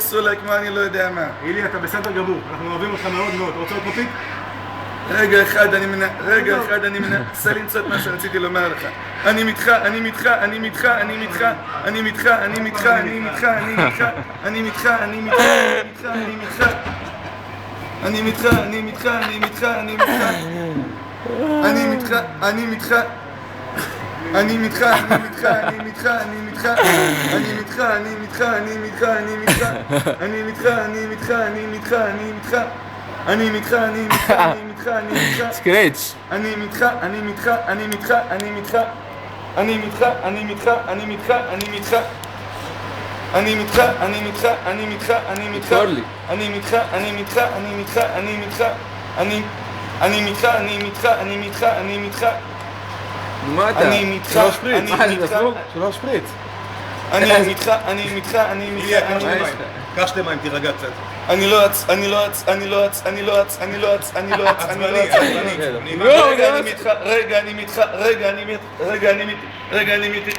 אסור לה כמו אני לא יודע מה. אילי, אתה בסדר גמור, אנחנו אוהבים אותך מאוד מאוד. רוצה עוד פופיק? רגע אחד אני מנסה למצוא את מה שרציתי לומר לך. אני מתך, סקרץ'. מה אתה? שלוש שפריץ. שלוש שפריץ. קח שתי מים, תירגע קצת. אני לא אץ. רגע, אני מתך.